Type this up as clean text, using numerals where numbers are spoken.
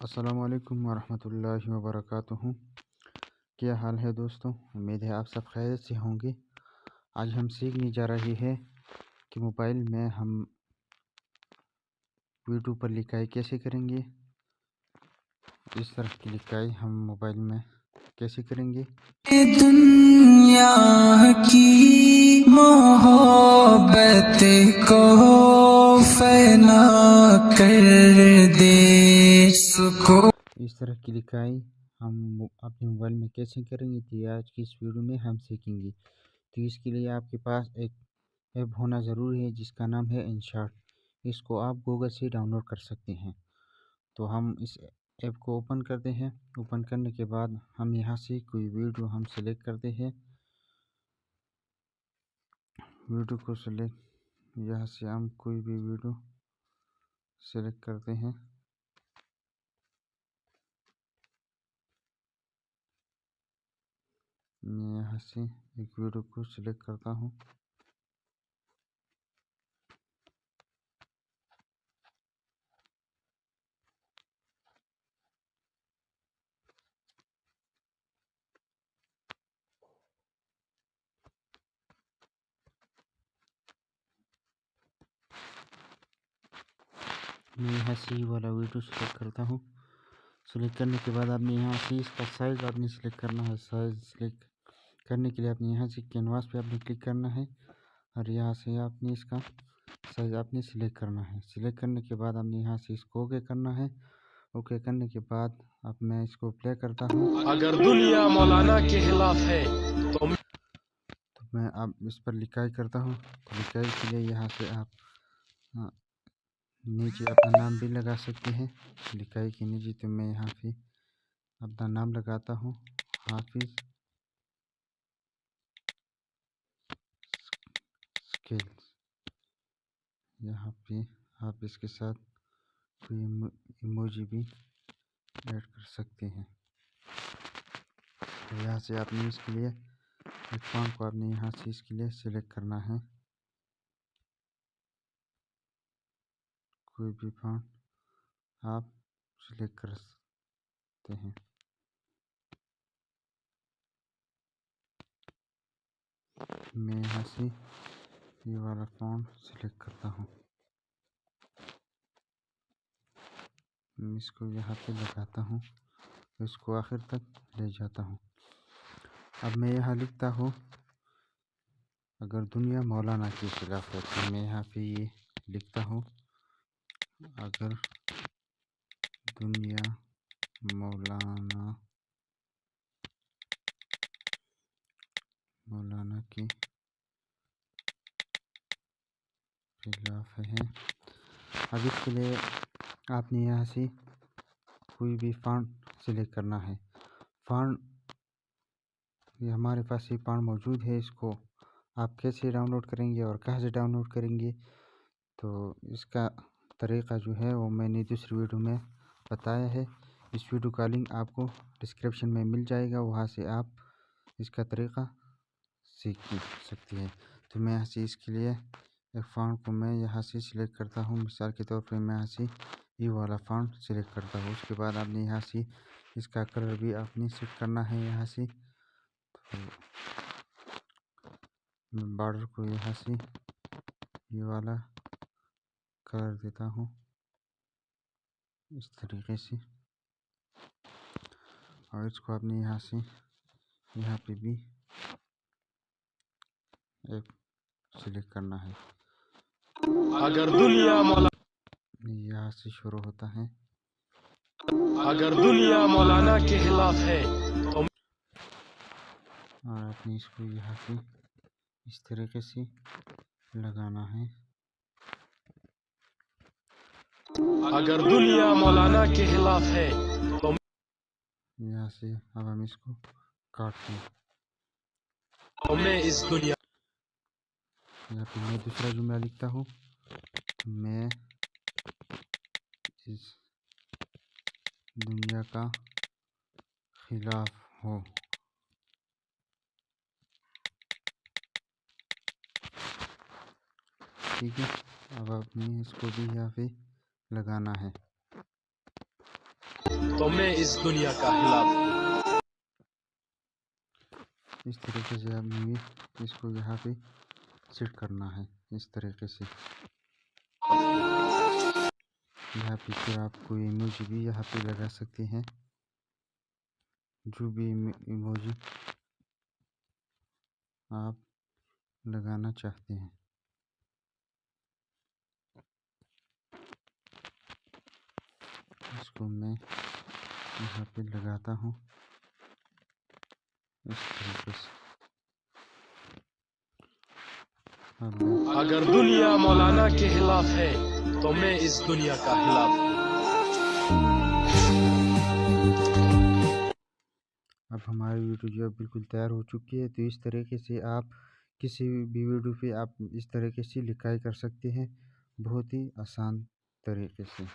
अस्सलामुअलैकुम वरहमतुल्लाहि वबरकातुहू। क्या हाल है दोस्तों? उम्मीद है आप सब खैरियत से होंगे। आज हम सीखने जा रहे हैं कि मोबाइल में हम वीडियो पर लिखाई कैसे करेंगे। इस तरह की लिखाई हम मोबाइल में कैसे करेंगे। दुनिया की मोहब्बत को फना कर दे सुको। इस तरह की लिखाई हम अपने मोबाइल में कैसे करेंगे तो आज की इस वीडियो में हम सीखेंगे। तो इसके लिए आपके पास एक ऐप होना ज़रूरी है जिसका नाम है InShot। इसको आप गूगल से डाउनलोड कर सकते हैं। तो हम इस ऐप को ओपन करते हैं। ओपन करने के बाद हम यहाँ से कोई वीडियो हम सेलेक्ट करते हैं। वीडियो को सेलेक्ट यहाँ से हम कोई भी वीडियो सेलेक्ट करते हैं। मैं यहाँ से एक वीडियो को सिलेक्ट करता हूँ। मैं यहाँ से ये वाला वीडियो सेलेक्ट करता हूँ। सेलेक्ट करने के बाद आपने यहाँ से इसका साइज़ आपने सेलेक्ट करना है। साइज़ सेलेक्ट करने के लिए आपने यहाँ से कैनवास पे आपने क्लिक करना है और यहाँ से आपने इसका साइज़ आपने सिलेक्ट करना है। सिलेक्ट करने के बाद आपने यहाँ से इसको ओके करना है। ओके करने के बाद अब मैं इसको प्ले करता हूँ। अगर दुनिया मौलाना के खिलाफ है तो मैं अब इस पर लिखाई करता हूँ। तो लिखाई के लिए यहाँ से आप नीचे अपना नाम भी लगा सकते हैं। लिखाई के नीचे तो मैं यहाँ पे अपना नाम लगाता हूँ, हाफिज स्किल्स। यहाँ पे आप इसके साथ कोई इमोजी भी ऐड कर सकते हैं। तो यहाँ से आपने इसके लिए एक फॉन्ट को आपने यहाँ से इसके लिए सिलेक्ट करना है। कोई भी फॉन्ट आप सिलेक्ट कर सकते हैं। मैं यहाँ से ये वाला फॉन्ट सिलेक्ट करता हूँ। मैं इसको यहाँ पे लगाता हूँ, इसको आखिर तक ले जाता हूँ। अब मैं यहाँ लिखता हूँ अगर दुनिया मौलाना के खिलाफ है। तो मैं यहाँ पे ये लिखता हूँ अगर दुनिया मौलाना के खिलाफ है। अब इसके लिए आपने यहाँ से कोई भी फॉन्ट सिलेक्ट करना है। फॉन्ट ये हमारे पास ये फॉन्ट मौजूद है। इसको आप कैसे डाउनलोड करेंगे और कहाँ से डाउनलोड करेंगे तो इसका तरीक़ा जो है वो मैंने दूसरी वीडियो में बताया है। इस वीडियो का लिंक आपको डिस्क्रिप्शन में मिल जाएगा, वहाँ से आप इसका तरीक़ा सीख सकते हैं। तो मैं यहाँ से इसके लिए एक फॉन्ट को मैं यहाँ से सिलेक्ट करता हूँ। मिसाल के तौर पे मैं यहाँ से ये वाला फॉन्ट सिलेक्ट करता हूँ। उसके बाद आपने यहाँ से इसका कलर भी आपने सेट करना है। यहाँ से तो मैं बॉर्डर को यहाँ से ये वाला कलर देता हूँ इस तरीके से, और इसको आपने यहाँ से यहाँ पे भी एक सिलेक्ट करना है। अगर दुनिया यहाँ से शुरू होता है। अगर दुनिया मौलाना के खिलाफ है तो और आपने इसको यहाँ से इस तरीके से लगाना है। अगर दुनिया मौलाना के खिलाफ है तो यहाँ से अब हम इसको काटते हैं। मैं इस दुनिया यहाँ पे मैं दूसरा जुमला लिखता हूँ, मैं इस दुनिया का खिलाफ हूँ। ठीक है, अब आपने इसको भी यहाँ पे लगाना है। तो मैं इस दुनिया का खिलाफ हूँ। इस तरीके से हमें इसको यहाँ पे सेट करना है। इस तरीके से यहाँ पे फिर आप कोई इमोजी भी यहाँ पे लगा सकते हैं, जो भी इमोजी आप लगाना चाहते हैं। इसको मैं यहाँ पे लगाता हूँ इस तरीके से। अब मैं अगर दुनिया मौलाना के खिलाफ है तो मैं इस दुनिया का खिलाफ हूँ। अब हमारी वीडियो जो बिल्कुल तैयार हो चुकी है। तो इस तरीके से आप किसी भी वीडियो पे आप इस तरीके से लिखाई कर सकते हैं, बहुत ही आसान तरीके से।